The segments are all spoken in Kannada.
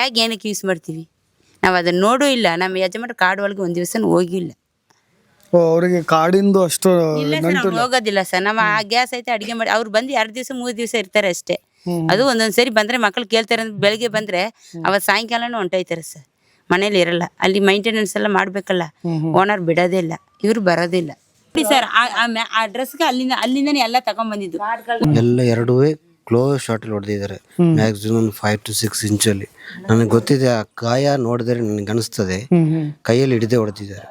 ಹೇಗೆ ಏನಕ್ಕೆ ಯೂಸ್ ಮಾಡ್ತೀವಿ ನಾವು ಅದನ್ನು ನೋಡೂ ಇಲ್ಲ. ನಮ್ಮ ಯಜಮಾನ್ರು ಕಾಡು ಒಳಗೆ ಒಂದು ದಿವಸ ಹೋಗಿಲ್ಲ. ಅವರಿಗೆ ಕಾಡಿಂದು ಅಷ್ಟು ಇಲ್ಲ ಸರ್, ಅವ್ರು ಹೋಗೋದಿಲ್ಲ ಸರ್. ನಮ್ಮ ಆ ಗ್ಯಾಸ್ ಐತೆ ಅಡುಗೆ ಮಾಡಿ ಅವ್ರು ಬಂದು 2 ದಿವಸ 3 ದಿವಸ ಇರ್ತಾರೆ ಅಷ್ಟೇ. ಅದು ಒಂದೊಂದು ಸರಿ ಬಂದರೆ ಮಕ್ಳು ಕೇಳ್ತಾರೆ ಅಂದ್ರೆ ಬೆಳಗ್ಗೆ ಬಂದರೆ ಅವತ್ತು ಸಾಯಂಕಾಲನೂ ಹೊಂಟೋಯ್ತಾರೆ ಸರ್. ಮನೇಲಿ ಇರಲ್ಲ. ಅಲ್ಲಿ ಮೈಂಟೆನೆನ್ಸ್ ಎಲ್ಲ ಮಾಡಬೇಕಲ್ಲ, ಓನರ್ ಬಿಡೋದೇ ಇಲ್ಲ, ಇವ್ರು ಬರೋದಿಲ್ಲ. ನೋಡಿ ಸರ್, ಆ ಡ್ರೆಸ್ಗೆ ಅಲ್ಲಿಂದನೇ ಎಲ್ಲ ತಗೊಂಡ್ಬಂದಿದ್ದು ಎಲ್ಲ ಎರಡೂ ಕ್ಲೋಸ್ ಶಾರ್ಟಲ್ಲಿ ಹೊಡೆದಿದ್ದಾರೆ. Maximum 5 to 6 ಇಂಚಲ್ಲಿ. ನನಗೆ ಗೊತ್ತಿದೆ, ಆ ಗಾಯ ನೋಡಿದರೆ ನನಗೆ ಅನಿಸ್ತದೆ ಕೈಯಲ್ಲಿ ಹಿಡಿದೇ ಹೊಡೆದಿದ್ದಾರೆ.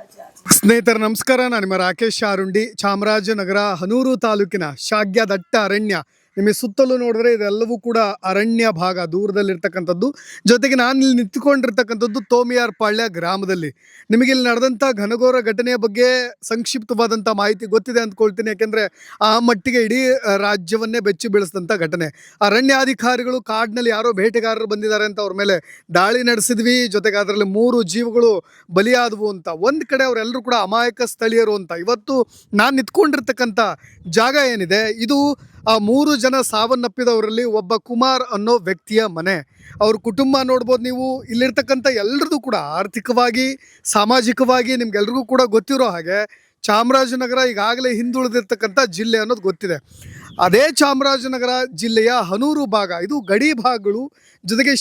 ಸ್ನೇಹಿತರೆ ನಮಸ್ಕಾರ, ನಾನು ನಿಮ್ಮ ರಾಕೇಶ್ ಆರುಂಡಿ. ಚಾಮರಾಜನಗರ ಹನೂರು ತಾಲೂಕಿನ ಶಾಗ್ಯ ದಟ್ಟ ಅರಣ್ಯ. ನಿಮಗೆ ಸುತ್ತಲೂ ನೋಡಿದ್ರೆ ಇದೆಲ್ಲವೂ ಕೂಡ ಅರಣ್ಯ ಭಾಗ, ದೂರದಲ್ಲಿರ್ತಕ್ಕಂಥದ್ದು. ಜೊತೆಗೆ ನಾನು ಇಲ್ಲಿ ನಿಂತ್ಕೊಂಡಿರ್ತಕ್ಕಂಥದ್ದು ತೋಮಿಯಾರ್ ಪಾಳ್ಯ ಗ್ರಾಮದಲ್ಲಿ. ನಿಮಗೆ ಇಲ್ಲಿ ನಡೆದಂಥ ಘನಘೋರ ಘಟನೆಯ ಬಗ್ಗೆ ಸಂಕ್ಷಿಪ್ತವಾದಂಥ ಮಾಹಿತಿ ಗೊತ್ತಿದೆ ಅಂದ್ಕೊಳ್ತೀನಿ. ಯಾಕೆಂದರೆ ಆ ಮಟ್ಟಿಗೆ ಇಡೀ ರಾಜ್ಯವನ್ನೇ ಬೆಚ್ಚಿ ಬೀಳಿಸಿದಂಥ ಘಟನೆ. ಅರಣ್ಯಾಧಿಕಾರಿಗಳು ಕಾಡಿನಲ್ಲಿ ಯಾರೋ ಬೇಟೆಗಾರರು ಬಂದಿದ್ದಾರೆ ಅಂತ ಅವ್ರ ಮೇಲೆ ದಾಳಿ ನಡೆಸಿದ್ವಿ. ಜೊತೆಗೆ ಅದರಲ್ಲಿ 3 ಜೀವಗಳು ಬಲಿಯಾದವು ಅಂತ. ಒಂದು ಕಡೆ ಅವರೆಲ್ಲರೂ ಕೂಡ ಅಮಾಯಕ ಸ್ಥಳೀಯರು ಅಂತ. ಇವತ್ತು ನಾನು ನಿಂತ್ಕೊಂಡಿರ್ತಕ್ಕಂಥ ಜಾಗ ಏನಿದೆ, ಇದು ಆ 3 ಜನ ಸಾವನ್ನಪ್ಪಿದವರಲ್ಲಿ ಒಬ್ಬ ಕುಮಾರ್ ಅನ್ನೋ ವ್ಯಕ್ತಿಯ ಮನೆ. ಅವ್ರ ಕುಟುಂಬ ನೋಡ್ಬೋದು ನೀವು. ಇಲ್ಲಿರ್ತಕ್ಕಂಥ ಎಲ್ಲರದು ಕೂಡ ಆರ್ಥಿಕವಾಗಿ, ಸಾಮಾಜಿಕವಾಗಿ ನಿಮ್ಗೆಲ್ರಿಗೂ ಕೂಡ ಗೊತ್ತಿರೋ ಹಾಗೆ ಚಾಮರಾಜನಗರ ಈಗಾಗಲೇ ಹಿಂದುಳಿದಿರ್ತಕ್ಕಂಥ ಜಿಲ್ಲೆ ಅನ್ನೋದು ಗೊತ್ತಿದೆ. ಅದೇ ಚಾಮರಾಜನಗರ ಜಿಲ್ಲೆಯ ಹನೂರು ಭಾಗ, ಇದು ಗಡಿ ಭಾಗಗಳು, ಜೊತೆಗೆ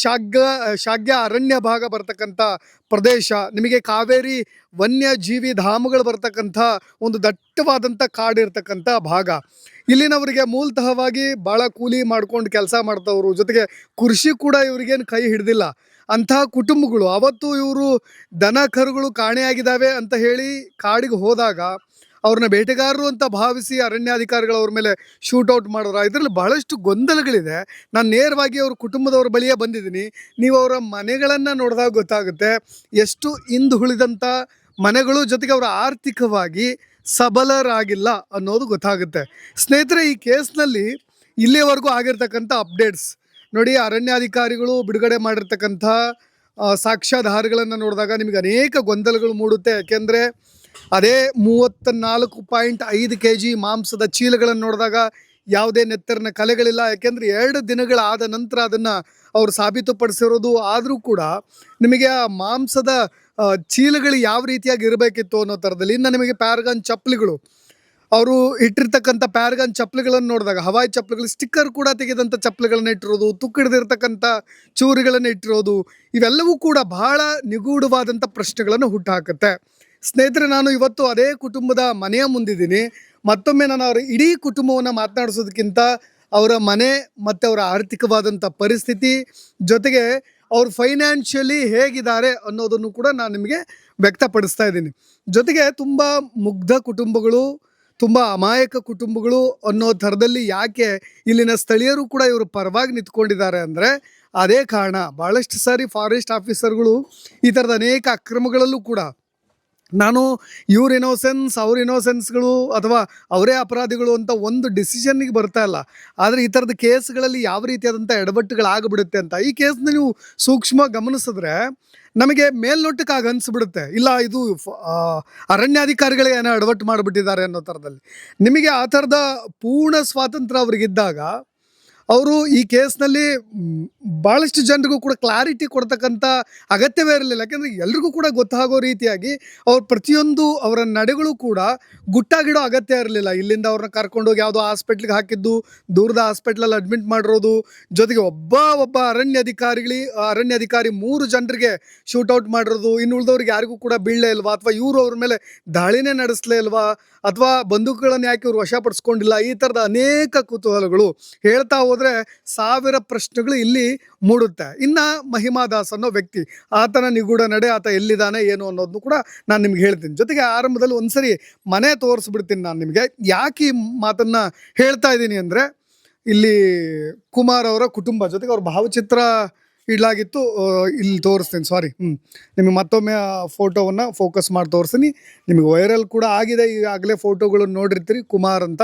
ಶಾಗ್ಯ ಅರಣ್ಯ ಭಾಗ ಬರ್ತಕ್ಕಂಥ ಪ್ರದೇಶ. ನಿಮಗೆ ಕಾವೇರಿ ವನ್ಯಜೀವಿ ಧಾಮಗಳು ಬರ್ತಕ್ಕಂಥ ಒಂದು ದಟ್ಟವಾದಂಥ ಕಾಡಿರ್ತಕ್ಕಂಥ ಭಾಗ. ಇಲ್ಲಿನವರಿಗೆ ಮೂಲತಃವಾಗಿ ಭಾಳ ಕೂಲಿ ಮಾಡ್ಕೊಂಡು ಕೆಲಸ ಮಾಡ್ತವ್ರು, ಜೊತೆಗೆ ಕೃಷಿ ಕೂಡ ಇವರಿಗೇನು ಕೈ ಹಿಡ್ದಿಲ್ಲ ಅಂಥ ಕುಟುಂಬಗಳು. ಅವತ್ತು ಇವರು ದನ ಕರುಗಳು ಕಾಣೆಯಾಗಿದ್ದಾವೆ ಅಂತ ಹೇಳಿ ಕಾಡಿಗೆ ಹೋದಾಗ ಅವ್ರನ್ನ ಬೇಟೆಗಾರರು ಅಂತ ಭಾವಿಸಿ ಅರಣ್ಯಾಧಿಕಾರಿಗಳು ಅವ್ರ ಮೇಲೆ ಶೂಟೌಟ್ ಮಾಡಿದ್ರು. ಇದರಲ್ಲಿ ಬಹಳಷ್ಟು ಗೊಂದಲಗಳಿದೆ. ನಾನು ನೇರವಾಗಿ ಅವ್ರ ಕುಟುಂಬದವ್ರ ಬಳಿಯೇ ಬಂದಿದ್ದೀನಿ. ನೀವು ಅವರ ಮನೆಗಳನ್ನು ನೋಡಿದಾಗ ಗೊತ್ತಾಗುತ್ತೆ ಎಷ್ಟು ಹಿಂದುಳಿದಂಥ ಮನೆಗಳು, ಜೊತೆಗೆ ಅವರ ಆರ್ಥಿಕವಾಗಿ ಸಬಲರಾಗಿಲ್ಲ ಅನ್ನೋದು ಗೊತ್ತಾಗುತ್ತೆ. ಸ್ನೇಹಿತರೆ, ಈ ಕೇಸ್ನಲ್ಲಿ ಇಲ್ಲಿಯವರೆಗೂ ಆಗಿರ್ತಕ್ಕಂಥ ಅಪ್ಡೇಟ್ಸ್ ನೋಡಿ. ಅರಣ್ಯಾಧಿಕಾರಿಗಳು ಬಿಡುಗಡೆ ಮಾಡಿರ್ತಕ್ಕಂಥ ಸಾಕ್ಷ್ಯಾಧಾರಗಳನ್ನು ನೋಡಿದಾಗ ನಿಮಗೆ ಅನೇಕ ಗೊಂದಲಗಳು ಮೂಡುತ್ತೆ. ಯಾಕೆಂದರೆ ಅದೇ 34.5 kg ಮಾಂಸದ ಚೀಲಗಳನ್ನು ನೋಡಿದಾಗ ಯಾವುದೇ ನೆತ್ತರಿನ ಕಲೆಗಳಿಲ್ಲ. ಯಾಕೆಂದರೆ 2 ದಿನಗಳಾದ ನಂತರ ಅದನ್ನು ಅವರು ಸಾಬೀತುಪಡಿಸಿರೋದು. ಆದರೂ ಕೂಡ ನಿಮಗೆ ಆ ಮಾಂಸದ ಚೀಲಗಳು ಯಾವ ರೀತಿಯಾಗಿ ಇರಬೇಕಿತ್ತು ಅನ್ನೋ ಥರದಲ್ಲಿ. ಇನ್ನು ನಿಮಗೆ ಪ್ಯಾರಗಾನ್ ಚಪ್ಪಲಿಗಳು, ಅವರು ಇಟ್ಟಿರ್ತಕ್ಕಂಥ ಪ್ಯಾರಗಾನ್ ಚಪ್ಪಲಿಗಳನ್ನು ನೋಡಿದಾಗ ಹವಾಯಿ ಚಪ್ಪಲಿಗಳು, ಸ್ಟಿಕ್ಕರ್ ಕೂಡ ತೆಗೆದಂಥ ಚಪ್ಪಲಿಗಳನ್ನು ಇಟ್ಟಿರೋದು, ತುಕ್ಕಿಡ್ದಿರ್ತಕ್ಕಂಥ ಚೂರಿಗಳನ್ನು ಇಟ್ಟಿರೋದು, ಇವೆಲ್ಲವೂ ಕೂಡ ಬಹಳ ನಿಗೂಢವಾದಂಥ ಪ್ರಶ್ನೆಗಳನ್ನು ಹುಟ್ಟುಹಾಕುತ್ತೆ. ಸ್ನೇಹಿತರೆ, ನಾನು ಇವತ್ತು ಅದೇ ಕುಟುಂಬದ ಮನೆಯ ಮುಂದಿದ್ದೀನಿ. ಮತ್ತೊಮ್ಮೆ ನಾನು ಅವರ ಇಡೀ ಕುಟುಂಬವನ್ನು ಮಾತನಾಡಿಸೋದಕ್ಕಿಂತ ಅವರ ಮನೆ ಮತ್ತು ಅವರ ಆರ್ಥಿಕವಾದಂಥ ಪರಿಸ್ಥಿತಿ, ಜೊತೆಗೆ ಅವ್ರು ಫೈನಾನ್ಷಿಯಲಿ ಹೇಗಿದ್ದಾರೆ ಅನ್ನೋದನ್ನು ಕೂಡ ನಾನು ನಿಮಗೆ ವ್ಯಕ್ತಪಡಿಸ್ತಾ ಇದ್ದೀನಿ. ಜೊತೆಗೆ ತುಂಬ ಮುಗ್ಧ ಕುಟುಂಬಗಳು, ತುಂಬ ಅಮಾಯಕ ಕುಟುಂಬಗಳು ಅನ್ನೋ ಥರದಲ್ಲಿ ಯಾಕೆ ಇಲ್ಲಿನ ಸ್ಥಳೀಯರು ಕೂಡ ಇವರು ಪರವಾಗಿ ನಿಂತ್ಕೊಂಡಿದ್ದಾರೆ ಅಂದರೆ ಅದೇ ಕಾರಣ. ಭಾಳಷ್ಟು ಸಾರಿ ಫಾರೆಸ್ಟ್ ಆಫೀಸರ್ಗಳು ಈ ಥರದ ಅನೇಕ ಅಕ್ರಮಗಳಲ್ಲೂ ಕೂಡ ನಾನು ಇವ್ರ ಇನೋಸೆನ್ಸ್, ಅವ್ರ ಇನೋಸೆನ್ಸ್ಗಳು ಅಥವಾ ಅವರೇ ಅಪರಾಧಿಗಳು ಅಂತ ಒಂದು ಡಿಸಿಷನ್ನಿಗೆ ಬರ್ತಾ ಇಲ್ಲ. ಆದರೆ ಈ ಥರದ ಕೇಸ್ಗಳಲ್ಲಿ ಯಾವ ರೀತಿಯಾದಂಥ ಎಡವಟ್ಟುಗಳಾಗ್ಬಿಡುತ್ತೆ ಅಂತ ಈ ಕೇಸ್ನ ನೀವು ಸೂಕ್ಷ್ಮ ಗಮನಿಸಿದ್ರೆ ನಮಗೆ ಮೇಲ್ನೋಟಕ್ಕಾಗಿ ಅನಿಸ್ಬಿಡುತ್ತೆ, ಇಲ್ಲ ಇದು ಅರಣ್ಯಾಧಿಕಾರಿಗಳೇ ಏನೋ ಎಡವಟ್ಟು ಮಾಡಿಬಿಟ್ಟಿದ್ದಾರೆ ಅನ್ನೋ ಥರದಲ್ಲಿ. ನಿಮಗೆ ಆ ಥರದ ಪೂರ್ಣ ಸ್ವಾತಂತ್ರ್ಯ ಅವ್ರಿಗಿದ್ದಾಗ ಅವರು ಈ ಕೇಸ್ನಲ್ಲಿ ಭಾಳಷ್ಟು ಜನರಿಗೂ ಕೂಡ ಕ್ಲಾರಿಟಿ ಕೊಡ್ತಕ್ಕಂಥ ಅಗತ್ಯವೇ ಇರಲಿಲ್ಲ. ಯಾಕೆಂದರೆ ಎಲ್ರಿಗೂ ಕೂಡ ಗೊತ್ತಾಗೋ ರೀತಿಯಾಗಿ ಅವ್ರ ಪ್ರತಿಯೊಂದು ಅವರ ನಡೆಗಳು ಕೂಡ ಗುಟ್ಟಾಗಿಡೋ ಅಗತ್ಯ ಇರಲಿಲ್ಲ. ಇಲ್ಲಿಂದ ಅವ್ರನ್ನ ಕರ್ಕೊಂಡೋಗಿ ಯಾವುದೋ ಹಾಸ್ಪಿಟ್ಲಿಗೆ ಹಾಕಿದ್ದು, ದೂರದ ಹಾಸ್ಪಿಟ್ಲಲ್ಲಿ ಅಡ್ಮಿಟ್ ಮಾಡಿರೋದು, ಜೊತೆಗೆ ಒಬ್ಬ ಅರಣ್ಯಾಧಿಕಾರಿ 3 ಜನರಿಗೆ ಶೂಟೌಟ್ ಮಾಡಿರೋದು, ಇನ್ನು ಉಳಿದವ್ರಿಗೆ ಯಾರಿಗೂ ಕೂಡ ಬೀಳಲೇ ಇಲ್ವಾ, ಅಥವಾ ಇವರು ಅವ್ರ ಮೇಲೆ ದಾಳಿನೇ ನಡೆಸಲೇ ಇಲ್ವಾ, ಅಥವಾ ಬಂದೂಕುಗಳನ್ನು ಯಾಕೆ ಇವರು ವಶಪಡಿಸ್ಕೊಂಡಿಲ್ಲ, ಈ ಥರದ ಅನೇಕ ಕುತೂಹಲಗಳು ಹೇಳ್ತಾ ಹೋದರೆ 1000 ಪ್ರಶ್ನೆಗಳು ಇಲ್ಲಿ ಮೂಡುತ್ತೆ. ಇನ್ನು ಮಹಿಮಾ ದಾಸ್ ಅನ್ನೋ ವ್ಯಕ್ತಿ, ಆತನ ನಿಗೂಢ ನಡೆ, ಆತ ಎಲ್ಲಿದ್ದಾನೆ ಏನು ಅನ್ನೋದನ್ನು ಕೂಡ ನಾನು ನಿಮ್ಗೆ ಹೇಳ್ತೀನಿ. ಜೊತೆಗೆ ಆರಂಭದಲ್ಲಿ ಒಂದ್ಸರಿ ಮನೆ ತೋರಿಸ್ಬಿಡ್ತೀನಿ ನಾನು ನಿಮಗೆ. ಯಾಕೆ ಈ ಮಾತನ್ನು ಹೇಳ್ತಾ ಇದ್ದೀನಿ ಅಂದರೆ, ಇಲ್ಲಿ ಕುಮಾರ್ ಅವರ ಕುಟುಂಬ ಜೊತೆಗೆ ಅವ್ರ ಭಾವಚಿತ್ರ ಇಡಲಾಗಿತ್ತು. ಇಲ್ಲಿ ತೋರಿಸ್ತೀನಿ, ಸಾರಿ. ನಿಮಗೆ ಮತ್ತೊಮ್ಮೆ ಆ ಫೋಟೋವನ್ನು ಫೋಕಸ್ ಮಾಡಿ ತೋರಿಸ್ತೀನಿ. ನಿಮಗೆ ವೈರಲ್ ಕೂಡ ಆಗಿದೆ, ಈಗಾಗಲೇ ಫೋಟೋಗಳನ್ನು ನೋಡಿರ್ತೀರಿ. ಕುಮಾರ್ ಅಂತ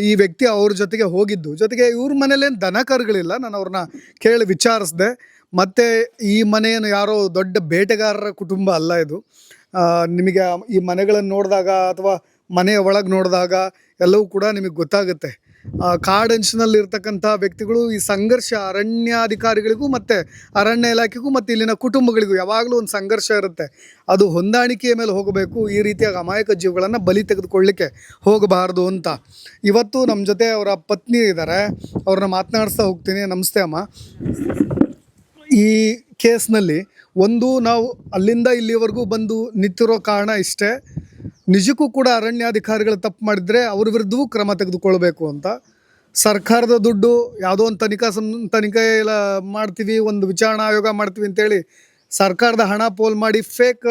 ಈ ವ್ಯಕ್ತಿ ಅವ್ರ ಜೊತೆಗೆ ಹೋಗಿದ್ದು. ಜೊತೆಗೆ ಇವ್ರ ಮನೇಲೇನು ದನ ಕರುಗಳಿಲ್ಲ. ನಾನು ಅವ್ರನ್ನ ಕೇಳಿ ವಿಚಾರಿಸಿದೆ. ಮತ್ತು ಈ ಮನೆಯನ್ನು ಯಾರೋ ದೊಡ್ಡ ಬೇಟೆಗಾರರ ಕುಟುಂಬ ಅಲ್ಲ ಇದು. ನಿಮಗೆ ಈ ಮನೆಗಳನ್ನು ನೋಡಿದಾಗ ಅಥವಾ ಮನೆಯ ಒಳಗೆ ನೋಡಿದಾಗ ಎಲ್ಲವೂ ಕೂಡ ನಿಮಗೆ ಗೊತ್ತಾಗುತ್ತೆ ಕಾಡಂಚಿನಲ್ಲಿ ಇರ್ತಕ್ಕಂಥ ವ್ಯಕ್ತಿಗಳು ಈ ಸಂಘರ್ಷ ಅರಣ್ಯಾಧಿಕಾರಿಗಳಿಗೂ ಮತ್ತು ಅರಣ್ಯ ಇಲಾಖೆಗೂ ಮತ್ತು ಇಲ್ಲಿನ ಕುಟುಂಬಗಳಿಗೂ ಯಾವಾಗಲೂ ಒಂದು ಸಂಘರ್ಷ ಇರುತ್ತೆ. ಅದು ಹೊಂದಾಣಿಕೆಯ ಮೇಲೆ ಹೋಗಬೇಕು. ಈ ರೀತಿಯಾಗಿ ಅಮಾಯಕ ಜೀವಗಳನ್ನು ಬಲಿ ತೆಗೆದುಕೊಳ್ಳಿಕ್ಕೆ ಹೋಗಬಾರ್ದು ಅಂತ ಇವತ್ತು ನಮ್ಮ ಜೊತೆ ಅವರ ಪತ್ನಿ ಇದ್ದಾರೆ. ಅವ್ರನ್ನ ಮಾತನಾಡಿಸ್ತಾ ಹೋಗ್ತೀನಿ. ನಮಸ್ತೆ ಅಮ್ಮ. ಈ ಕೇಸ್ನಲ್ಲಿ ನಾವು ಅಲ್ಲಿಂದ ಇಲ್ಲಿವರೆಗೂ ಬಂದು ನಿಂತಿರೋ ಕಾರಣ ಇಷ್ಟೇ, ನಿಜಕ್ಕೂ ಕೂಡ ಅರಣ್ಯಾಧಿಕಾರಿಗಳು ತಪ್ಪು ಮಾಡಿದರೆ ಅವ್ರ ವಿರುದ್ಧವೂ ಕ್ರಮ ತೆಗೆದುಕೊಳ್ಬೇಕು ಅಂತ. ಸರ್ಕಾರದ ದುಡ್ಡು ಯಾವುದೋ ಒಂದು ತನಿಖೆ ಎಲ್ಲ ಮಾಡ್ತೀವಿ, ಒಂದು ವಿಚಾರಣಾ ಆಯೋಗ ಮಾಡ್ತೀವಿ ಅಂತೇಳಿ ಸರ್ಕಾರದ ಹಣ ಪೋಲ್ ಮಾಡಿ ಫೇಕ್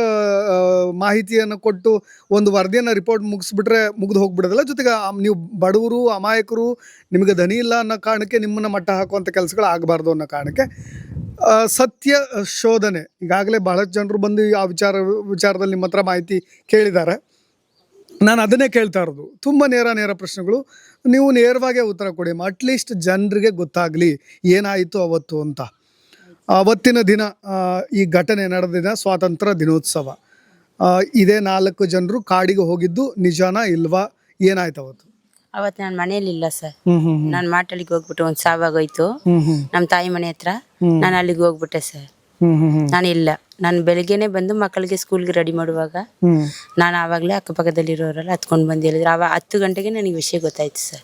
ಮಾಹಿತಿಯನ್ನು ಕೊಟ್ಟು ಒಂದು ವರದಿಯನ್ನು ರಿಪೋರ್ಟ್ ಮುಗಿಸ್ಬಿಟ್ರೆ ಮುಗಿದು ಹೋಗ್ಬಿಡೋದಿಲ್ಲ. ಜೊತೆಗೆ ನೀವು ಬಡವರು ಅಮಾಯಕರು ನಿಮಗೆ ದನಿ ಇಲ್ಲ ಅನ್ನೋ ಕಾರಣಕ್ಕೆ ನಿಮ್ಮನ್ನು ಮಟ್ಟ ಹಾಕುವಂಥ ಕೆಲಸಗಳು ಆಗಬಾರ್ದು ಅನ್ನೋ ಕಾರಣಕ್ಕೆ ಸತ್ಯ ಶೋಧನೆ ಈಗಾಗಲೇ ಬಹಳಷ್ಟು ಜನರು ಬಂದು ಆ ವಿಚಾರದಲ್ಲಿ ನಿಮ್ಮ ಹತ್ರ ಮಾಹಿತಿ ಕೇಳಿದ್ದಾರೆ. ನಾನು ಅದನ್ನೇ ಕೇಳ್ತಾ ಇರೋದು. ತುಂಬ ನೇರ ಪ್ರಶ್ನೆಗಳು, ನೀವು ನೇರವಾಗೇ ಉತ್ತರ ಕೊಡಿ. ಅಟ್ಲೀಸ್ಟ್ ಜನರಿಗೆ ಗೊತ್ತಾಗಲಿ ಏನಾಯಿತು ಅವತ್ತು ಅಂತ. ಅವತ್ತಿನ ದಿನ ಈ ಘಟನೆ ನಡೆದಿನ ಸ್ವಾತಂತ್ರ್ಯ ದಿನೋತ್ಸವ. ಇದೇ 4 ಜನರು ಕಾಡಿಗೆ ಹೋಗಿದ್ದು ನಿಜಾನಾ ಇಲ್ವಾ, ಏನಾಯ್ತು ಅವತ್ತು? ಅವತ್ತು ನಾನು ಮನೇಲಿ ಇಲ್ಲ ಸರ್. ನಾನು ಮಾಟಳಿಗೆ ಹೋಗ್ಬಿಟ್ಟು ಒಂದು ಸಾವಾಗೋಯ್ತು ನಮ್ಮ ತಾಯಿ ಮನೆ ಹತ್ರ. ನಾನು ಅಲ್ಲಿಗೆ ಹೋಗ್ಬಿಟ್ಟೆ ಸರ್. ನಾನಿಲ್ಲ. ನಾನು ಬೆಳಿಗ್ಗೆನೆ ಬಂದು ಮಕ್ಕಳಿಗೆ ಸ್ಕೂಲ್ಗೆ ರೆಡಿ ಮಾಡುವಾಗ ನಾನು ಆವಾಗಲೇ ಅಕ್ಕಪಕ್ಕದಲ್ಲಿರೋರೆಲ್ಲ ಹತ್ಕೊಂಡು ಬಂದು ಹೇಳಿದ್ರು. 10 ಗಂಟೆಗೆ ನನಗೆ ವಿಷಯ ಗೊತ್ತಾಯ್ತು ಸರ್.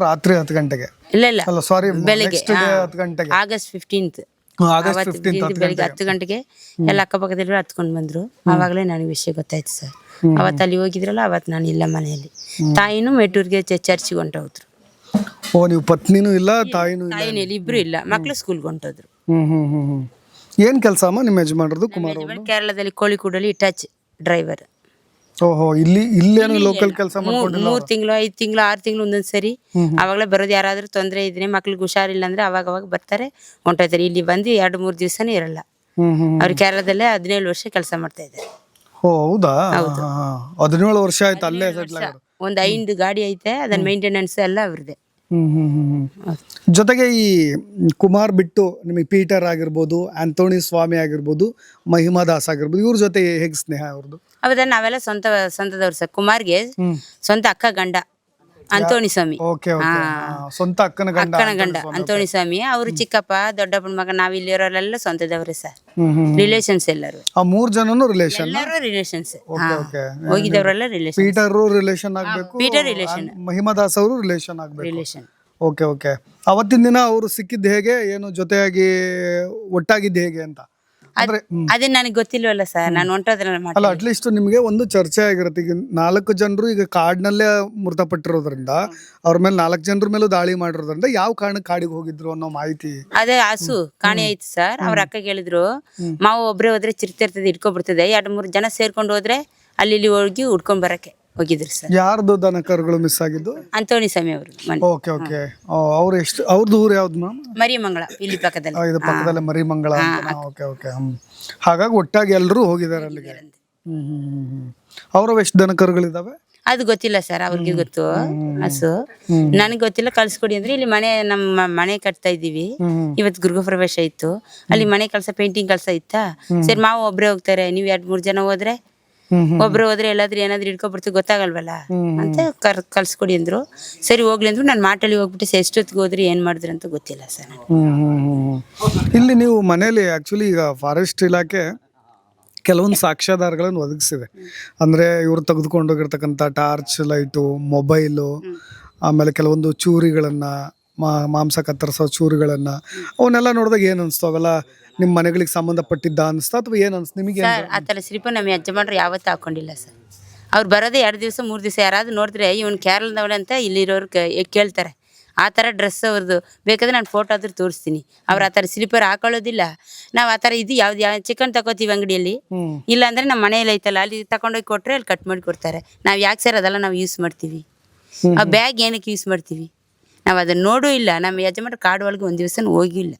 ರಾತ್ರಿ 10 ಗಂಟೆಗೆ? ಇಲ್ಲ ಬೆಳಿಗ್ಗೆ ಆಗಸ್ಟ್ 15th ಬೆಳಿಗ್ಗೆ 10 ಗಂಟೆಗೆ ಎಲ್ಲ ಅಕ್ಕಪಕ್ಕದಲ್ಲಿ ಹತ್ಕೊಂಡು ಬಂದ್ರು. ಆವಾಗಲೇ ನನಗೆ ವಿಷಯ ಗೊತ್ತಾಯ್ತು ಸರ್. ಅವತ್ತು ಅಲ್ಲಿ ಹೋಗಿದ್ರಲ್ಲ, ಅವತ್ತು ನಾನು ಇಲ್ಲ ಮನೆಯಲ್ಲಿ. ತಾಯಿನೂ ಮೆಟ್ಟೂರಿಗೆ ಚರ್ಚಿಗೆ ಹೊಂಟೋದ್ರು. ನೀವು ಪತ್ನಿನೂ ಇಲ್ಲ, ತಾಯಿನೂ ಇಲ್ಲ, ಇಬ್ರು ಇಲ್ಲ. ಮಕ್ಳು ಸ್ಕೂಲ್ಗೆ ಹೊಂಟೋದ್ರು. ಏನ್ ಕೆಲಸ ಅಮ್ಮ ನಿಮ್ಮ ಯಜಮಾನರದು? ಕುಮಾರ್ ಕೇರಳದಲ್ಲಿ ಕೋಳಿಕೂಡಲ್ಲಿ ಟಚ್ ಡ್ರೈವರ್. ಓಹೋ, ಇಲ್ಲೇನು ಲೋಕಲ್ ಕೆಲಸ ಮಾಡ್ಕೊಂಡಿಲ್ಲ? 3 ತಿಂಗಳು 5 ತಿಂಗಳು 6 ತಿಂಗಳು ಒಂದೊಂದ್ಸರಿ ಅವಾಗಲೇ ಬರೋದು. ಯಾರಾದ್ರೂ ತೊಂದರೆ ಇದ್ರೆ ಮಕ್ಳಿಗೆ ಹುಷಾರಿಲ್ಲ ಅಂದ್ರೆ ಅವಾಗ ಬರ್ತಾರೆ, ಹೊಂಟೋಯ್ತಾರೆ. ಇಲ್ಲಿ ಬಂದು 2-3 ದಿವಸನೇ ಇರಲ್ಲ. ಅವ್ರು ಕೇರಳದಲ್ಲೇ 17 ವರ್ಷ ಕೆಲಸ ಮಾಡ್ತಾ ಇದ್ದಾರೆ. ಹೌದಾ? 17 ವರ್ಷ ಆಯ್ತು ಅಲ್ಲೇ ಸೆಟ್ಲ್ ಆಗೋದು. ಒಂದು 5 ಗಾಡಿ ಐತೆ, ಅದನ್ನ ಮೇಂಟೆನೆನ್ಸ್ ಎಲ್ಲ ಅವ್ರದ್ದೇ. ಜೊತೆಗೆ ಈ ಕುಮಾರ್ ಬಿಟ್ಟು ನಿಮಗೆ ಪೀಟರ್ ಆಗಿರ್ಬೋದು, ಆಂಥೋನಿ ಸ್ವಾಮಿ ಆಗಿರ್ಬೋದು, ಮಹಿಮಾ ದಾಸ್ ಆಗಿರ್ಬೋದು, ಇವ್ರ ಜೊತೆ ಹೇಗೆ ಸ್ನೇಹ ಅವ್ರದ್ದು? ಹೌದಾ, ನಾವೆಲ್ಲ ಸ್ವಂತದವ್ರು ಸರ್. ಕುಮಾರ್ಗೆ ಸ್ವಂತ ಅಕ್ಕ ಗಂಡ ಆಂಥೋನಿ ಸ್ವಾಮಿ. ಸ್ವಂತ ಅಕ್ಕನ ಗಂಡ ಆಂಥೋನಿ ಸ್ವಾಮಿ. ಅವರು ಚಿಕ್ಕಪ್ಪ ದೊಡ್ಡಪ್ಪನ ಮಗ. ನಾವ್ ಇಲ್ಲಿರೋರೆಲ್ಲ ಸ್ವಂತದವ್ರೆ ಸರ್. ರಿಲೇಷನ್ಸ್ ಎಲ್ಲರೂ. ಆ 3 ಜನನು ರಿಲೇಷನ್? ಎಲ್ಲರೂ ರಿಲೇಷನ್ಸ್. ಹೋಗಿದವರೆಲ್ಲ ರಿಲೇಷನ್. ಪೀಟರ್ ರಿಲೇಷನ್ ಆಗ್ಬೇಕು, ಪೀಟರ್ ರಿಲೇಷನ್, ಮಹಿಮಾ ದಾಸ್ ಅವರು ರಿಲೇಷನ್ ಆಗ್ಬೇಕು. ರಿಲೇಷನ್. ಓಕೆ. ಅವತ್ತಿನ ದಿನ ಅವರು ಸಿಕ್ಕಿದ್ದು ಹೇಗೆ, ಏನು ಜೊತೆಯಾಗಿ ಒಟ್ಟಾಗಿದ್ದು ಹೇಗೆ ಅಂತ? ಅದೇ ನನಗೆ ಗೊತ್ತಿಲ್ವಲ್ಲ ಸರ್, ನಾನು ಹೊಂಟೋದ್ರಲ್ಲ. ಅಲ್ಲ, ಅಟ್ಲೀಸ್ಟ್ ನಿಮಗೆ ಒಂದು ಚರ್ಚೆ ಆಗಿರುತ್ತೆ. ಈಗ 4 ಜನರು ಈಗ ಕಾಡಿನಲ್ಲೇ ಮೃತಪಟ್ಟಿರೋದ್ರಿಂದ, ಅವ್ರ ಮೇಲೆ 4 ಜನರ ಮೇಲೂ ದಾಳಿ ಮಾಡಿರೋದ್ರಿಂದ ಯಾವ ಕಾರಣಕ್ಕೆ ಕಾಡಿಗೆ ಹೋಗಿದ್ರು ಅನ್ನೋ ಮಾಹಿತಿ. ಅದೇ ಹಸು ಕಾಣೆ ಆಯ್ತು ಸರ್. ಅವ್ರ ಅಕ್ಕ ಹೇಳಿದ್ರು, ಮಾವು ಒಬ್ರೇ ಹೋದ್ರೆ ಚಿರ್ತಿರ್ತದೆ, ಇಟ್ಕೊಬಿಡ್ತದೆ. 2-3 ಜನ ಸೇರ್ಕೊಂಡು ಹೋದ್ರೆ ಅಲ್ಲಿ ಹೋಗಿ ಉಡ್ಕೊಂಡ್ ಬರಕ್ಕೆ ಹೋಗಿದ್ರು ಸರ್. ಯಾರ್ದು ದನ ಕರುಗಳು ಮಿಸ್ ಆಗಿದ್ದು? ಆಂಥೋನಿ ಸ್ವಾಮಿ ಅವರು. ಓಕೆ. ಅವ್ರು ಎಷ್ಟು, ಅವ್ರದ್ದು ಊರು ಯಾವ್ದು ಮ್ಯಾಮ್? ಮರಿಮಂಗಳ, ಇಲ್ಲಿ ಪಕ್ಕದಲ್ಲಿ. ಇದು ಪಕ್ಕದಲ್ಲೇ ಮರಿಮಂಗಳ. ಓಕೆ. ಹಾಗಾಗಿ ಒಟ್ಟಾಗಿ ಎಲ್ಲರೂ ಹೋಗಿದ್ದಾರೆ ಅಲ್ಲಿಗೆ. ಅವ್ರವ ಎಷ್ಟು ದನ ಕರುಗಳಿದಾವೆ? ಅದು ಗೊತ್ತಿಲ್ಲ ಸರ್, ಅವ್ರಿಗೆ ಗೊತ್ತು. ಹಸು ನನಗೆ ಗೊತ್ತಿಲ್ಲ. ಕಳ್ಸ್ಕೊಡಿ ಅಂದ್ರೆ ಇಲ್ಲಿ ನಮ್ಮ ಮನೆ ಕಟ್ತಾ ಇದ್ದೀವಿ. ಇವತ್ತು ಗೃಹ ಪ್ರವೇಶ ಇತ್ತು. ಅಲ್ಲಿ ಮನೆ ಕೆಲಸ, ಪೇಂಟಿಂಗ್ ಕೆಲಸ ಇತ್ತಾ. ಸರಿ, ಮಾವು ಒಬ್ರೇ ಹೋಗ್ತಾರೆ, ನೀವು 2-3 ಜನ ಹೋದ್ರೆ, ಒಬ್ರು ಹೋದ್ರೆ ಎಲ್ಲಾದ್ರೂ ಏನಾದ್ರು ಇಟ್ಕೊಬಿಡ್ತೀವಿ, ಗೊತ್ತಾಗಲ್ವಲ್ಲ ಅಂತ ಕಳ್ಸ್ಕೊಡಿ ಅಂದ್ರು. ಸರಿ ಹೋಗ್ಲಿ ಅಂದ್ರು. ನಾನು ಮಾಟಲ್ಲಿ ಹೋಗ್ಬಿಟ್ಟು ಎಷ್ಟೊತ್ತಿಗೆ ಹೋದ್ರಿ ಏನ್ ಮಾಡಿದ್ರಿ ಅಂತ ಗೊತ್ತಿಲ್ಲ ಸರ್. ಇಲ್ಲಿ ನೀವು ಮನೇಲಿ ಆಕ್ಚುಲಿ ಈಗ ಫಾರೆಸ್ಟ್ ಇಲಾಖೆ ಕೆಲವೊಂದು ಸಾಕ್ಷ್ಯಾಧಾರಗಳನ್ನು ಒದಗಿಸಿದೆ. ಅಂದರೆ ಇವರು ತೆಗೆದುಕೊಂಡೋಗಿರ್ತಕ್ಕಂಥ ಟಾರ್ಚ್ ಲೈಟು, ಮೊಬೈಲು, ಆಮೇಲೆ ಕೆಲವೊಂದು ಚೂರಿಗಳನ್ನು, ಮಾಂಸ ಕತ್ತರಿಸೋ ಚೂರಿಗಳನ್ನು, ಅವನ್ನೆಲ್ಲ ನೋಡಿದಾಗ ಏನು ಅನಿಸ್ತು? ಅವೆಲ್ಲ ನಿಮ್ಮ ಮನೆಗಳಿಗೆ ಸಂಬಂಧಪಟ್ಟಿದ್ದ ಅನಿಸ್ತಾ ಅಥವಾ ಏನು ಅನಿಸ್ತು ನಿಮಗೆ? ಸರ್, ಆ ಥರ ಸ್ಲಿಪ್ ನಮ್ಮ ಯಜಮಾನ್ರು ಯಾವತ್ತೂ ಹಾಕೊಂಡಿಲ್ಲ ಸರ್. ಅವ್ರು ಬರೋದೇ 2 ದಿವಸ 3 ದಿವಸ. ಯಾರಾದ್ರೂ ನೋಡಿದ್ರೆ ಇವನು ಕೇರಳದವಳೆ ಅಂತ ಇಲ್ಲಿರೋರು ಕೇಳ್ತಾರೆ. ಆ ಥರ ಡ್ರೆಸ್ ಅವ್ರದ್ದು. ಬೇಕಾದ್ರೆ ನಾನು ಫೋಟೋ ಆದ್ರೂ ತೋರಿಸ್ತೀನಿ. ಅವ್ರು ಆ ಥರ ಸ್ಲಿಪ್ಪರ್ ಹಾಕೊಳ್ಳೋದಿಲ್ಲ. ನಾವು ಆ ಥರ ಇದು ಯಾವ ಚಿಕನ್ ತಗೋತೀವಿ ಅಂಗಡಿಯಲ್ಲಿ, ಇಲ್ಲ ಅಂದ್ರೆ ನಮ್ಮ ಮನೆಯಲ್ಲಿ ಐತಲ್ಲ, ಅಲ್ಲಿ ತಗೊಂಡೋಗಿ ಕೊಟ್ಟರೆ ಅಲ್ಲಿ ಕಟ್ ಮಾಡಿ ಕೊಡ್ತಾರೆ. ನಾವು ಯಾಕೆ ಸರ್ ಅದೆಲ್ಲ ನಾವು ಯೂಸ್ ಮಾಡ್ತೀವಿ? ಆ ಬ್ಯಾಗ್ ಏನಕ್ಕೆ ಯೂಸ್ ಮಾಡ್ತೀವಿ? ನಾವು ಅದನ್ನ ನೋಡೂ ಇಲ್ಲ. ನಮ್ಮ ಯಜಮಾನ್ರು ಕಾಡು ಒಳಗೆ 1 ದಿವಸ ಹೋಗಿಲ್ಲ.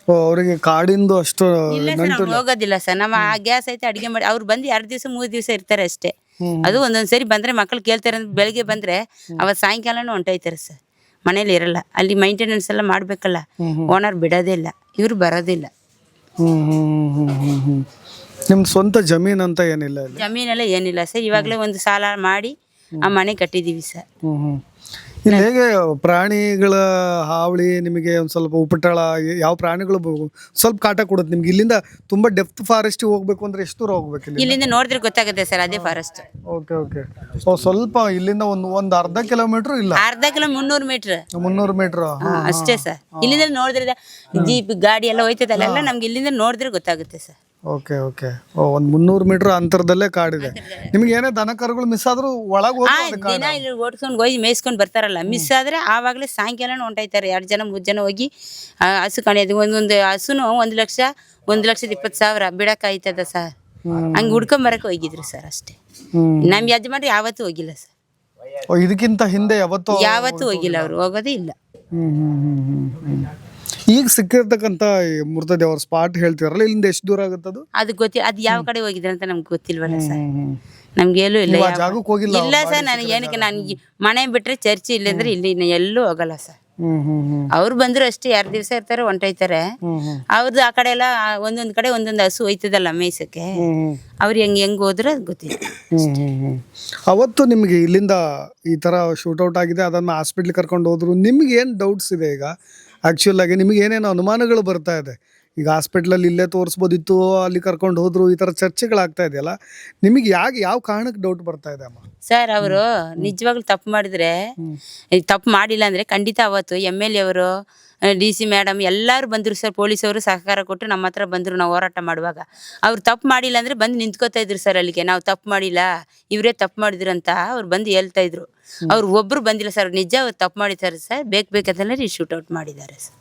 ಅವರಿಗೆ ಕಾಡಿಂದು ಅಷ್ಟು ಹೋಗೋದಿಲ್ಲ ಸರ್. ನಮ್ಮ ಆ ಗ್ಯಾಸ್ ಐತೆ, ಅಡಿಗೆ ಮಾಡಿ ಅವ್ರು ಬಂದು 2 ದಿವಸ 3 ದಿವಸ ಇರ್ತಾರೆ ಅಷ್ಟೇ. ಅದು ಒಂದೊಂದ್ಸರಿ ಬಂದ್ರೆ ಮಕ್ಳು ಕೇಳ್ತಾರೆ ಅಂದ್ರೆ ಬೆಳಿಗ್ಗೆ ಬಂದ್ರೆ ಅವತ್ತು ಸಾಯಂಕಾಲನೂ ಹೊಂಟೋಯ್ತಾರೆ ಸರ್. ಮನೇಲಿ ಇರಲ್ಲ. ಅಲ್ಲಿ ಮೈಂಟೆನೆನ್ಸ್ ಎಲ್ಲ ಮಾಡ್ಬೇಕಲ್ಲ, ಓನರ್ ಬಿಡೋದೇ ಇಲ್ಲ, ಇವ್ರು ಬರೋದಿಲ್ಲ. ನಿಮ್ ಸ್ವಂತ ಜಮೀನ್ ಅಂತ ಏನಿಲ್ಲ? ಜಮೀನೆಲ್ಲ ಏನಿಲ್ಲ ಸರ್. ಇವಾಗಲೇ ಒಂದು ಸಾಲ ಮಾಡಿ ಆ ಮನೆ ಕಟ್ಟಿದೀವಿ ಸರ್. ಇಲ್ಲಿ ಹೇಗೆ ಪ್ರಾಣಿಗಳ ಹಾವಳಿ ನಿಮಗೆ ಒಂದು ಸ್ವಲ್ಪ ಉಪಟಳ ಯಾವ ಪ್ರಾಣಿಗಳು ಸ್ವಲ್ಪ ಕಾಟ ಕೊಡುತ್ತೆ ನಿಮ್ಗೆ? ಇಲ್ಲಿಂದ ತುಂಬಾ ಡೆಪ್ತ್ ಫಾರೆಸ್ಟ್ ಹೋಗ್ಬೇಕು ಅಂದ್ರೆ ಎಷ್ಟು ದೂರ ಹೋಗ್ಬೇಕು ಇಲ್ಲಿ? ಇಲ್ಲಿಂದ ನೋಡಿದ್ರೆ ಗೊತ್ತಾಗುತ್ತೆ ಸರ್, ಅದೇ ಫಾರೆಸ್ಟ್. Okay okay. ಸ್ವಲ್ಪ ಇಲ್ಲಿಂದ ಒಂದು ಅರ್ಧ ಕಿಲೋಮೀಟರ್ ಇಲ್ಲ, ಅರ್ಧ ಕಿಲೋ 300 ಮೀಟರ್ 300 ಮೀಟರ್ ಅಷ್ಟೇ ಸರ್. ಇಲ್ಲಿಂದ ನೋಡಿದ್ರೆ ಜೀಪ್ ಗಾಡಿ ಎಲ್ಲ ಹೋಯ್ತದಲ್ಲ, ಎಲ್ಲ ನಮ್ಗೆ ಇಲ್ಲಿಂದ ನೋಡಿದ್ರೆ ಗೊತ್ತಾಗುತ್ತೆ ಸರ್. Okay okay. ಒಂದು 300 ಮೀಟರ್ ಅಂತರದಲ್ಲೇ ಕಾಡಿದೆ. ನಿಮ್ಗೆ ಏನೇ ದನ ಕರುಗಳು ಮಿಸ್ ಆದ್ರೂ ಒಳಗೆ ದಿನ ಇಲ್ಲಿ ಓಡಿಸ್ಕೊಂಡು ಹೋಗಿ ಮೇಯಿಸ್ಕೊಂಡು ಬರ್ತಾರಲ್ಲ, ಮಿಸ್ ಆದ್ರೆ ಆವಾಗಲೇ ಸಾಯಂಕಾಲನೂ ಹೊಂಟಾಯ್ತಾರೆ 2 ಜನ 3 ಜನ ಹೋಗಿ ಹಸು ಕಣಿಯೋದು. ಒಂದೊಂದು ಹಸುನು 1,20,000 ಬಿಡಕ್ಕಾಯ್ತದ ಸರ್. ಹಂಗೆ ಹುಡ್ಕೊಂಬರಕ್ಕೆ ಹೋಗಿದ್ರು ಸರ್ ಅಷ್ಟೇ. ನಮ್ಮ ಯಜಮಾನ್ರು ಯಾವತ್ತೂ ಹೋಗಿಲ್ಲ ಸರ್. ಇದಕ್ಕಿಂತ ಹಿಂದೆ ಯಾವತ್ತೂ ಹೋಗಿಲ್ಲ, ಅವರು ಹೋಗೋದೇ ಇಲ್ಲ. ಈಗ ಸಿಕ್ಕಿರ್ತಕ್ಕಂಥ ಮೃತದೇಹ ಅವ್ರ ಸ್ಪಾಟ್ ಹೇಳ್ತೀರಲ್ಲ, ಇಲ್ಲಿಂದ ಎಷ್ಟು ದೂರ ಆಗುತ್ತದು? ಅದು ಗೊತ್ತಿಲ್ಲ, ಅದು ಯಾವ ಕಡೆ ಹೋಗಿದ್ರೆ ಅಂತ ನಮ್ಗೆ ಗೊತ್ತಿಲ್ವಲ್ಲ ಸರ್. ನಮ್ಗೆ ಎಲ್ಲೂ ಇಲ್ಲ, ಜಾಗಕ್ಕೆ ಹೋಗಿಲ್ಲ ಇಲ್ಲ ಸರ್. ನನಗೆ ಏನಕ್ಕೆ, ನನಗೆ ಮನೆ ಬಿಟ್ರೆ ಚರ್ಚ್ ಇಲ್ಲಂದ್ರೆ ಇಲ್ಲಿ ಎಲ್ಲೂ ಹೋಗಲ್ಲ ಸರ್. ಅವ್ರು ಬಂದ್ರು ಅಷ್ಟೇ, 2 ದಿವಸ ಇರ್ತಾರೆ ಹೊಂಟೋಯ್ತಾರೆ. ಅವ್ರದ್ದು ಆ ಕಡೆ ಎಲ್ಲ ಒಂದೊಂದ್ ಕಡೆ ಒಂದೊಂದು ಹಸು ಹೋಯ್ತದಲ್ಲ ಮೇಯ್ಸಕ್ಕೆ, ಅವ್ರು ಹೆಂಗ್ ಹೋದ್ರೆ ಅದು ಗೊತ್ತಿಲ್ಲ. ಅವತ್ತು ನಿಮ್ಗೆ ಇಲ್ಲಿಂದ ಈ ತರ ಶೂಟೌಟ್ ಆಗಿದೆ, ಅದನ್ನ ಹಾಸ್ಪಿಟ್ಲ್ ಕರ್ಕೊಂಡು ಹೋದ್ರು, ನಿಮ್ಗೆ ಏನ್ ಡೌಟ್ಸ್ ಇದೆ ಈಗ? ಆಕ್ಚುಲ್ ಆಗಿ ನಿಮ್ಗೆ ಏನೇನು ಅನುಮಾನಗಳು ಬರ್ತಾ ಇದೆ? ಈಗ ಹಾಸ್ಪಿಟ್ಲಲ್ಲಿ ಇಲ್ಲೇ ತೋರಿಸ್ಬೋದಿತ್ತು, ಅಲ್ಲಿ ಕರ್ಕೊಂಡು ಹೋದ್ರು, ಈ ತರ ಚರ್ಚೆಗಳಾಗ್ತಾ ಇದೆಯಲ್ಲ, ನಿಮಗೆ ಯಾವ ಕಾರಣಕ್ಕೆ ಡೌಟ್ ಬರ್ತಾ ಇದೆ ಅಮ್ಮ? ಸರ್, ಅವರು ನಿಜವಾಗ್ಲೂ ತಪ್ಪು ಮಾಡಿದ್ರೆ, ತಪ್ಪು ಮಾಡಿಲ್ಲ ಅಂದ್ರೆ ಖಂಡಿತ ಅವತ್ತು MLA ಅವರು, DC ಮೇಡಮ್ ಎಲ್ಲರೂ ಬಂದರು ಸರ್. ಪೊಲೀಸವರು ಸಹಕಾರ ಕೊಟ್ಟು ನಮ್ಮ ಹತ್ರ ಬಂದರು ನಾವು ಹೋರಾಟ ಮಾಡುವಾಗ. ಅವ್ರು ತಪ್ಪು ಮಾಡಿಲ್ಲ ಅಂದರೆ ಬಂದು ನಿಂತ್ಕೋತಾ ಇದ್ರು ಸರ್ ಅಲ್ಲಿಗೆ. ನಾವು ತಪ್ಪು ಮಾಡಿಲ್ಲ, ಇವರೇ ತಪ್ಪು ಮಾಡಿದ್ರು ಅಂತ ಅವ್ರು ಬಂದು ಹೇಳ್ತಾ ಇದ್ರು. ಅವ್ರು ಒಬ್ಬರು ಬಂದಿಲ್ಲ ಸರ್, ನಿಜ ಅವ್ರು ತಪ್ಪು ಮಾಡಿದ್ದಾರೆ ಸರ್. ಬೇಕಾದ್ರೆ ಶೂಟೌಟ್ ಮಾಡಿದ್ದಾರೆ ಸರ್.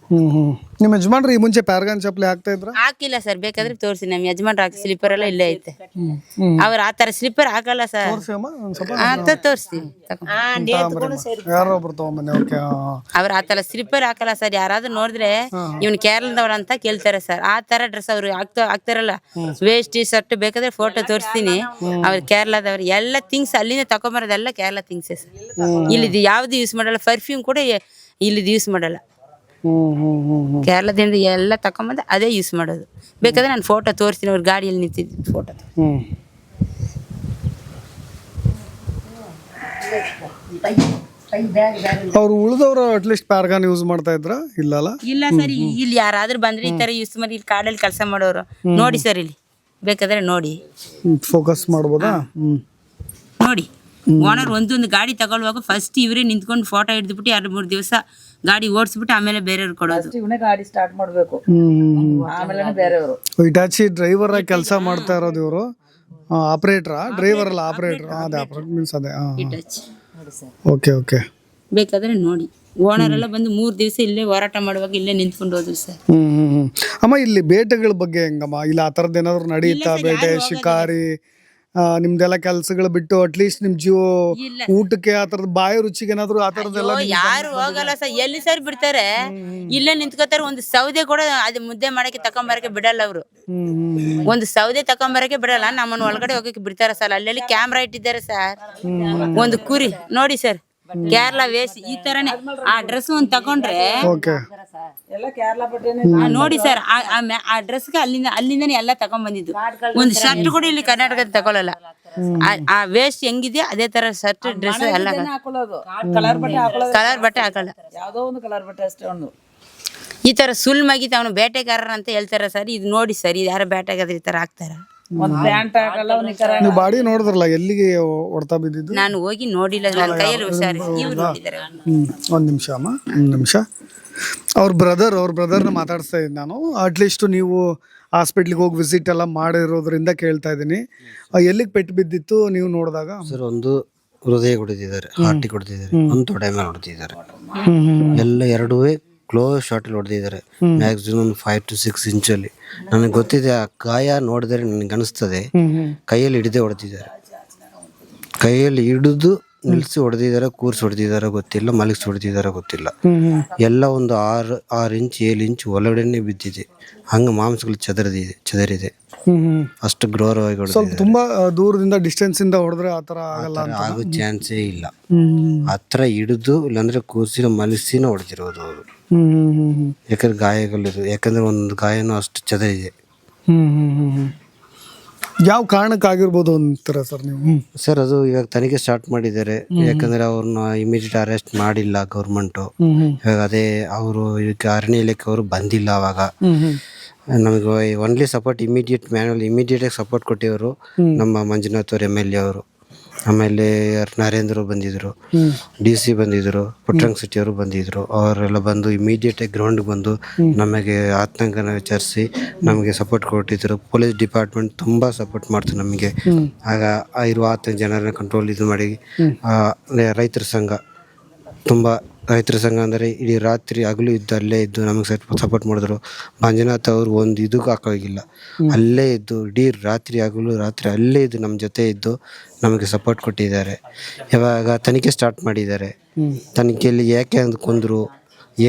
ನಿಮ್ಮ ಯಜಮಾನ್ರು ಈ ಮುಂಚೆ ಪ್ಯಾರಗಾನ್ ಚಪ್ಪಲಿ ಹಾಕ್ತಾ ಇದ್ರ? ಹಾಕಿಲ್ಲ ಸರ್, ಬೇಕಾದ್ರೆ ತೋರಿಸಿ. ನಮ್ಮ ಯಜಮಾನ್ರು ಹಾಕಿ ಸ್ಲಿಪ್ಪರ್ ಎಲ್ಲ ಇಲ್ಲೇ ಐತೆ. ಅವ್ರು ಆ ಥರ ಸ್ಲಿಪ್ಪರ್ ಹಾಕಲ್ಲ ಸರ್. ಅಂತ ತೋರಿಸ್ತೀವಿ, ಅವ್ರು ಆ ಥರ ಸ್ಲಿಪ್ಪರ್ ಹಾಕಲ್ಲ ಸರ್. ಯಾರಾದ್ರೂ ನೋಡಿದ್ರೆ ಇವ್ನು ಕೇರಳದವ್ರ ಅಂತ ಕೇಳ್ತಾರೆ ಸರ್. ಆ ಥರ ಡ್ರೆಸ್ ಅವ್ರು ಹಾಕ್ತಾರಲ್ಲ, ವೇಸ್ಟ್ ಟಿ ಶರ್ಟ್, ಬೇಕಾದ್ರೆ ಫೋಟೋ ತೋರಿಸ್ತೀನಿ. ಅವ್ರು ಕೇರಳದವ್ರು. ಎಲ್ಲ ಥಿಂಗ್ಸ್ ಅಲ್ಲಿಂದ ತಗೊಂಬರೋದೆಲ್ಲ ಕೇರಳ ಥಿಂಗ್ಸೇ ಸರ್. ಇಲ್ಲಿದ್ದು ಯಾವ್ದು ಯೂಸ್ ಮಾಡಲ್ಲ. ಪರ್ಫ್ಯೂಮ್ ಕೂಡ ಇಲ್ಲಿದ್ದು ಯೂಸ್ ಮಾಡಲ್ಲ. ಕೇರಳದಿಂದ ಎಲ್ಲ ತಗೊಂಬಂದು ಅದೇ ಯೂಸ್ ಮಾಡೋದು. ಬೇಕಾದ್ರೆ ನಾನು ಫೋಟೋ ತೋರಿಸ್ತೀನಿ, ಅವ್ರ ಗಾಡಿಯಲ್ಲಿ ನಿಂತಿದ್ದು ಫೋಟೋ. ಅವ್ರು ಉಳಿದವರು ಅಟ್ಲೀಸ್ಟ್ ಪ್ಯಾರಗಾನ್ ಯೂಸ್ ಮಾಡ್ತಾ ಇದ್ರ? ಇಲ್ಲಲ್ಲ. ಇಲ್ಲ ಸರ್, ಇಲ್ಲಿ ಯಾರಾದ್ರೂ ಬಂದ್ರೆ ಈ ತರ ಯೂಸ್ ಮಾಡಿ, ಇಲ್ಲಿ ಕಾಡಲ್ಲಿ ಕೆಲಸ ಮಾಡೋರು ನೋಡಿ ಸರ್. ಇಲ್ಲಿ ಬೇಕಾದ್ರೆ ನೋಡಿ, ಫೋಕಸ್ ಮಾಡ್ಬೋದಾ? ನೋಡಿ, ಓನರ್ ಒಂದೊಂದು ಗಾಡಿ ತಗೊಳ್ಳುವಾಗ ಫಸ್ಟ್ ಇವರೇ ನಿಂತ್ಕೊಂಡು ಫೋಟೋ ಹಿಡಿದ್ಬಿಟ್ಟು 2-3 ದಿವಸ ಗಾಡಿ ಓಡಿಸ್ಬಿಟ್ಟು ಆಮೇಲೆ ಬೇರೆಯವ್ರು ಕೊಡೋದು. ಗಾಡಿ ಸ್ಟಾರ್ಟ್ ಮಾಡಬೇಕು, ಆಮೇಲೆ ಬೇರೆಯವರು. ಇಟಾಚಿ ಡ್ರೈವರ್ ಆಗಿ ಕೆಲಸ ಮಾಡ್ತಾ ಇರೋದು ಇವರು. ಆಪರೇಟರ್, ಡ್ರೈವರ್ ಅಲ್ಲ, ಆಪರೇಟರ್. ಅದೇ ಆಪರೇಟರ್ ಮೀನ್ಸ್ ಅದೇ. Okay okay. ಬೇಕಾದ್ರೆ ನೋಡಿ, ಓನರ್ ಎಲ್ಲ ಬಂದು 3 ದಿವಸ ಇಲ್ಲೇ ಹೋರಾಟ ಮಾಡುವಾಗ ಇಲ್ಲೇ ನಿಂತ್ಕೊಂಡು ಹೋದ್ರು ಸರ್. ಅಮ್ಮ, ಇಲ್ಲಿ ಬೇಟೆಗಳ ಬಗ್ಗೆ ಹೆಂಗಮ್ಮ? ಇಲ್ಲ ಆ ಥರದ್ದು ಏನಾದ್ರು ನಡೀತಾ? ಬೇಟೆ, ಶಿಕಾರಿ, ನಿಮ್ದೆಲ್ಲ ಕೆಲ್ಸಗಳು ಬಿಟ್ಟು ಅಟ್ಲೀಸ್ಟ್ ನಿಮ್ ಜೀವ ಊಟಕ್ಕೆ ಆ ಥರದ ಬಾಯಿ ರುಚಿಗೆ ಏನಾದ್ರು ಆ ಥರದ್ದೆಲ್ಲ? ಯಾರು ಹೋಗಲ್ಲ ಸರ್. ಎಲ್ಲಿ ಸರ್ ಬಿಡ್ತಾರೆ? ಇಲ್ಲೇ ನಿಂತ್ಕೋತಾರೆ. ಒಂದು ಸೌದೆ ಕೂಡ ಅದು ಮುದ್ದೆ ಮಾಡಕ್ಕೆ ತಕೊಂಬರಕ್ಕೆ ಬಿಡಲ್ಲ ಅವರು. ಒಂದು ಸೌದೆ ತಕೊಂಬರಕ್ಕೆ ಬಿಡಲ್ಲ. ನಮ್ಮನ್ನು ಒಳಗಡೆ ಹೋಗಕ್ಕೆ ಬಿಡ್ತಾರ ಸರ್. ಅಲ್ಲೆಲ್ಲಿ ಕ್ಯಾಮ್ರಾ ಇಟ್ಟಿದ್ದಾರೆ ಸರ್. ಒಂದು ಕುರಿ ನೋಡಿ ಸರ್, ಕೇರಳ ವೇಸ್ಟ್ ಈ ತರನೇ. ಆ ಡ್ರೆಸ್ ಒಂದು ತಕೊಂಡ್ರೆ ನೋಡಿ ಸರ್, ಆ ಡ್ರೆಸ್ಗೆ ಅಲ್ಲಿಂದನೇ ಎಲ್ಲ ತಕೊಂಡ್ ಬಂದಿದ್ದು. ಒಂದು ಶರ್ಟ್ ಕೂಡ ಇಲ್ಲಿ ಕರ್ನಾಟಕದ ತಗೊಳ್ಳಲ್ಲ. ಆ ವೇಸ್ಟ್ ಹೆಂಗಿದೆ ಅದೇ ತರ ಶರ್ಟ್, ಡ್ರೆಸ್ ಎಲ್ಲ ಕಲರ್ ಬಟ್ಟೆ ಹಾಕಲ್ಲ. ಯಾವ್ದೋ ಒಂದು ಕಲರ್ ಬಟ್ಟೆ ಅಷ್ಟೇ. ಈ ತರ ಸುಲ್ ಮಗಿತ ಅವನು ಬೇಟೆಗಾರರ ಅಂತ ಹೇಳ್ತಾರ ಸರ್. ಇದು ನೋಡಿ ಸರ್, ಇದು ಯಾರ ಬೇಟೆಗಾರ ಈ ತರ ಹಾಕ್ತಾರ? ನೀವು ಬಾಡಿ ನೋಡಿದ್ರಲ್ಲ, ಎಲ್ಲಿಗೆ ಹೊಡ್ತಾ ಬಿದ್ದಿದ್ದು? ನಾನು ಹೋಗಿ ನೋಡಿಲ್ಲ, ನನ್ನ ಕೈಯಲ್ಲಿ ಹುಷಾರಿ. ಇವ್ರು ನೋಡಿದ್ದಾರೆ. ಒಂದು ನಿಮಿಷ ಅಮ್ಮ, ಒಂದು ನಿಮಿಷ. ಅವ್ರ ಬ್ರದರ್ನ ಮಾತಾಡಿಸ್ತಾ ಇದ್ದೀನಿ ನಾನು. ಅಟ್ಲೀಸ್ಟ್ ನೀವು ಹಾಸ್ಪಿಟ್ಲಿಗೆ ಹೋಗಿ ವಿಸಿಟ್ ಎಲ್ಲ ಮಾಡಿರೋದ್ರಿಂದ ಕೇಳ್ತಾ ಇದ್ದೀನಿ. ಎಲ್ಲಿಗೆ ಪೆಟ್ಟು ಬಿದ್ದಿತ್ತು ನೀವು ನೋಡಿದಾಗ? ಸರ್, ಒಂದು ಹೃದಯ ಹೊಡೆದಿದ್ದಾರೆ, ಹಾರ್ಟಿಗೆ ಹೊಡೆದಿದ್ದಾರೆ, ಒಂದು ತೊಡೆ ಮೇಲೆ ಹೊಡೆದಿದ್ದಾರೆ. ಎಲ್ಲ ಎರಡೂ ಕ್ಲೋಸ್ ಶಾರ್ಟಲ್ಲಿ ಹೊಡೆದಿದ್ದಾರೆ. Maximum 5 to 6 ಇಂಚಲ್ಲಿ. ನನಗೆ ಗೊತ್ತಿದೆ, ಆ ಗಾಯ ನೋಡಿದ್ರೆ ನನಗೆ ಅನಿಸ್ತದೆ ಕೈಯಲ್ಲಿ ಹಿಡಿದೇ ಹೊಡೆದಿದ್ದಾರೆ. ಕೈಯಲ್ಲಿ ಹಿಡಿದು ನಿಲ್ಲಿಸಿ ಹೊಡೆದಿದ್ದಾರೆ, ಕೂರ್ಸಿ ಹೊಡೆದಿದ್ದಾರೆ ಗೊತ್ತಿಲ್ಲ, ಮಲಗಿಸಿ ಹೊಡೆದಿದ್ದಾರೆ ಗೊತ್ತಿಲ್ಲ. ಎಲ್ಲ ಒಂದು 6 ಇಂಚ್ 7 ಇಂಚ್ ಒಳಗಡೆನೆ ಬಿದ್ದಿದೆ. ಹಂಗೆ ಮಾಂಸಗಳು ಚದರಿದೆ. ಅಷ್ಟು ಗೌರವವಾಗಿ ಹೊಡೆದಿದ್ದಾರೆ. ತುಂಬಾ ದೂರದಿಂದ ಡಿಸ್ಟೆನ್ಸ್ ಇಂದ ಹೊಡೆದ್ರೆ ಆತರ ಆಗೋ ಚಾನ್ಸೇ ಇಲ್ಲ. ಹತ್ರ ಹಿಡಿದು ಇಲ್ಲಾಂದ್ರೆ ಕೂರ್ಸಿನ ಮಲಗಿಸಿನ ಹೊಡೆದಿರೋದು ಅವರು. ಯಾಕಂದ್ರೆ ಗಾಯಗಳಿದೆ, ಯಾಕಂದ್ರೆ ಒಂದು ಗಾಯನೂ ಅಷ್ಟು ಚದರಿದೆ. ಯಾವ ಕಾರಣಕ್ಕಾಗಿರ್ಬೋದು ಅಂತೀರಾ ಸರ್ ನೀವು? ಸರ್ ಅದು ಇವಾಗ ತನಿಖೆ ಸ್ಟಾರ್ಟ್ ಮಾಡಿದ್ದಾರೆ. ಯಾಕಂದ್ರೆ ಅವ್ರನ್ನ ಇಮಿಡಿಯೇಟ್ ಅರೆಸ್ಟ್ ಮಾಡಿಲ್ಲ ಗೌರ್ಮೆಂಟು. ಇವಾಗ ಅದೇ ಅವರು ಇದಕ್ಕೆ ಅರಣ್ಯ ಇಲಾಖೆ ಅವರು ಬಂದಿಲ್ಲ. ಅವಾಗ ನಮಗೆ ಒನ್ಲಿ ಸಪೋರ್ಟ್ ಇಮಿಡಿಯೇಟ್ ಸಪೋರ್ಟ್ ಕೊಟ್ಟಿವರು ನಮ್ಮ ಮಂಜುನಾಥ್ ಅವ್ರ MLA ಅವರು. ಆಮೇಲೆ ನರೇಂದ್ರ ಬಂದಿದ್ರು, DC ಬಂದಿದ್ರು, ಪುಟ್ಟರಂಗ ಶೆಟ್ಟಿ ಅವರು ಬಂದಿದ್ರು. ಅವರೆಲ್ಲ ಬಂದು ಇಮಿಡಿಯೇಟ್ ಗ್ರೌಂಡ್ಗೆ ಬಂದು ನಮಗೆ ಆತಂಕನ ವಿಚಾರಿಸಿ ನಮಗೆ ಸಪೋರ್ಟ್ ಕೊಟ್ಟಿದ್ರು. ಪೊಲೀಸ್ ಡಿಪಾರ್ಟ್ಮೆಂಟ್ ತುಂಬ ಸಪೋರ್ಟ್ ಮಾಡ್ತು ನಮಗೆ. ಆಗ ಇರುವ ಜನರನ್ನ ಕಂಟ್ರೋಲ್ ಇದು ಮಾಡಿ ರೈತರ ಸಂಘ ಅಂದರೆ ಇಡೀ ರಾತ್ರಿ ಹಗಲು ಇದ್ದು ಅಲ್ಲೇ ಇದ್ದು ನಮಗೆ ಸಪೋರ್ಟ್ ಮಾಡಿದ್ರು. ಮಂಜುನಾಥ್ ಅವರು ಒಂದು ಇದಕ್ಕೂ ಹಾಕೋಗಿಲ್ಲ, ಅಲ್ಲೇ ಇದ್ದು ಇಡೀ ರಾತ್ರಿ ಅಲ್ಲೇ ಇದ್ದು ನಮ್ಮ ಜೊತೆ ಇದ್ದು ನಮಗೆ ಸಪೋರ್ಟ್ ಕೊಟ್ಟಿದ್ದಾರೆ. ಇವಾಗ ತನಿಖೆ ಸ್ಟಾರ್ಟ್ ಮಾಡಿದ್ದಾರೆ. ತನಿಖೆಯಲ್ಲಿ ಯಾಕೆ ಕೊಂದ್ರು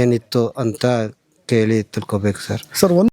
ಏನಿತ್ತು ಅಂತ ಕೇಳಿ ತಿಳ್ಕೊಬೇಕು ಸರ್. ಸರ್